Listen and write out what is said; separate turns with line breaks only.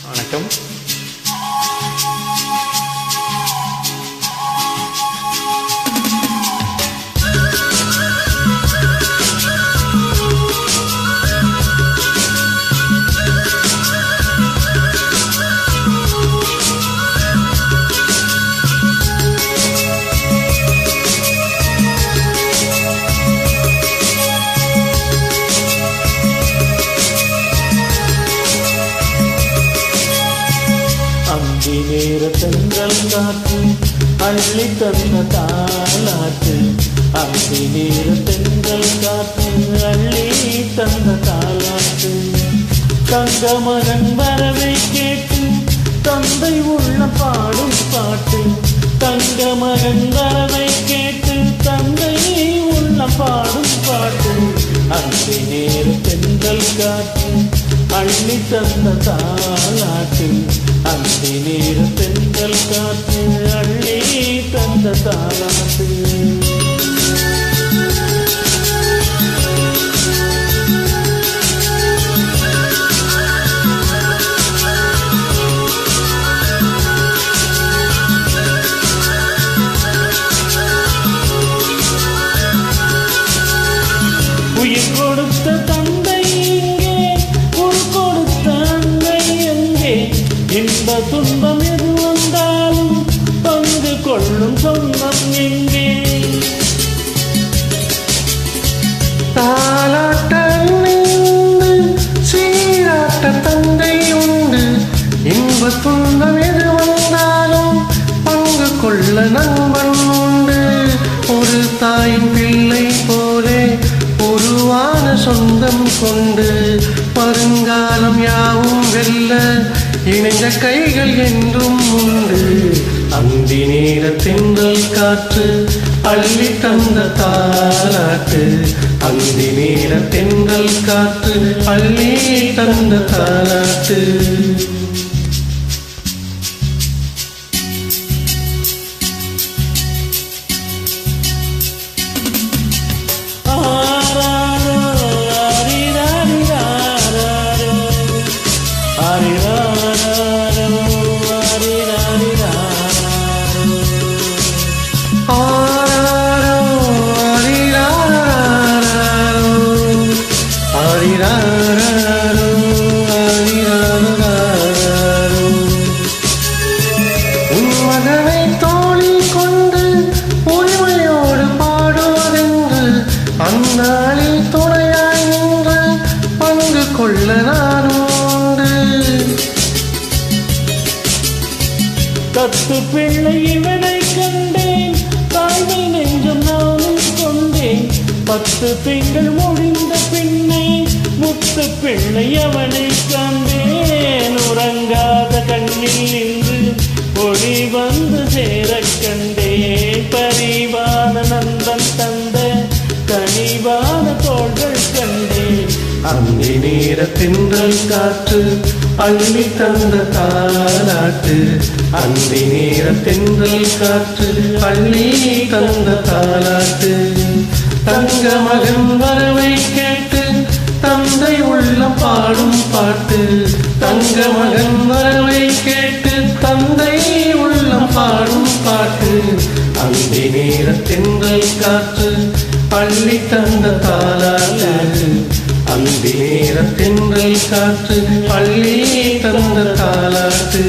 வணக்கம். அந்தி நேர தென்றல் காற்று அள்ளி தந்த தாலாட்டு, அந்தி நேர தென்றல் காற்று அள்ளி தந்த தாலாட்டு. தங்க மகன் வரவை கேட்டு தந்தை உள்ள பாடும் பாட்டு, தங்க மகன் வரவை கேட்டு தந்தை உள்ள பாடும் பாட்டு. அந்தி நேர தென்றல் காற்று அள்ளி தந்த தாலாட்டு, அந்தி நேர தென்றல் காற்று அள்ளி தந்த தாலாட்டு. உயிர் கொடுத்த தந்தை எங்கே, உயிர் கொடுத்த அன்னை எங்கே, இன்ப துன்பம் எது வந்தாலும் பங்கு கொள்ளும் சொந்தம் எங்கே.
தாலாட்ட அன்னை உண்டு, சீராட்ட தந்தை உண்டு, இன்ப துன்பம் எது வந்தாலும் பங்கு கொள்ள நண்பன் உண்டு. ஒரு தாயின் பிள்ளை போலே உருவான சொந்தம் கொண்டு வருங்காலம் யாவும் வெல்ல இணைந்த கைகள் என்றும் உண்டு. அந்தி நேர தென்றல் காற்று அள்ளி தந்த தாலாட்டு, அந்தி நேர தென்றல் காற்று அள்ளி தந்த தாலாட்டு. மகனை தோழி கொண்டு உரிமையோடு பாடுவதென்று அந்நாளில் துணையாய் நின்று பங்கு கொள்ள நானுண்டு.
தத்து பிள்ளை இவனை கண்டேன், தாய்மை நெஞ்சம் நானும் கொண்டேன். 10 திங்கள் முடிந்த பின்னே முத்து பிள்ளை அவனை கண்டேன். உறங்காத கண்ணில் நின்று ஒளி வந்து சேர கண்டேன். பரிவான நந்தன் தந்த கனிவான தோள்கள் கண்டேன்.
அந்தி நேர தென்றல் காற்று அள்ளி தந்த தாலாட்டு, அந்தி நேர தென்றல் காற்று அள்ளி தந்த தாலாட்டு. தங்க மகன் வரவை கேட்டு தந்தை உள்ளம் பாடும் பாட்டு, தங்க மகன் வரவை கேட்டு தந்தை உள்ளம் பாடும் பாட்டு. அந்தி நேர தென்றல் காற்று அள்ளி தந்த தாலாட்டு, அந்தி நேர தென்றல் காற்று அள்ளி தந்த தாலாட்டு.